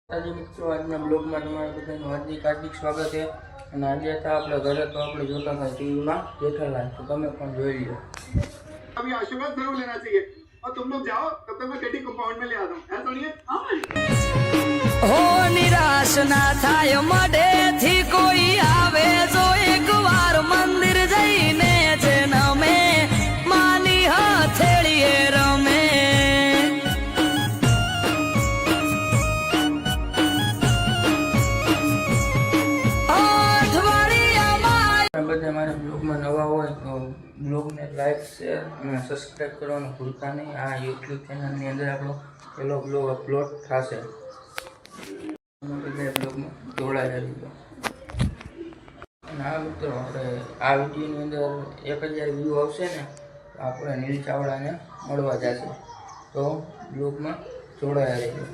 આજે મિત્રો આજના બ્લોગમાં તમારા બધાનું હાર્દિક સ્વાગત છે। અને આજે હતા આપણે ઘરે તો આપણે જોતા હતા ટીવીમાં જેઠાલાલ, તો તમે પણ જોઈ લો। अभी आशीर्वाद जरूर लेना चाहिए और तुम लोग जाओ तब तक मैं केटी कंपाउंड में ले आता हूँ। ऐसा नहीं है हो निराश ना थाय मडे थी कोई आवे जो एक बार मंदिर जईने जेना में माली हथेळीए रमे બધા મારા બ્લોગમાં નવા હોય તો બ્લોગને લાઈક શેર અને સબસ્ક્રાઈબ કરવાનું ભૂલતા નહીં। આ યુટ્યુબ ચેનલની અંદર આપણો પહેલો બ્લોગ અપલોડ થશે, બધા બ્લોગમાં જોડાયેલા રહીજો। અને આ મિત્રો આપણે આ વિડીયોની અંદર 1000 વ્યૂ આવશે ને તો આપણે નીલ ચાવડાને મળવા જશે, તો બ્લોગમાં જોડાયેલા રહીજો।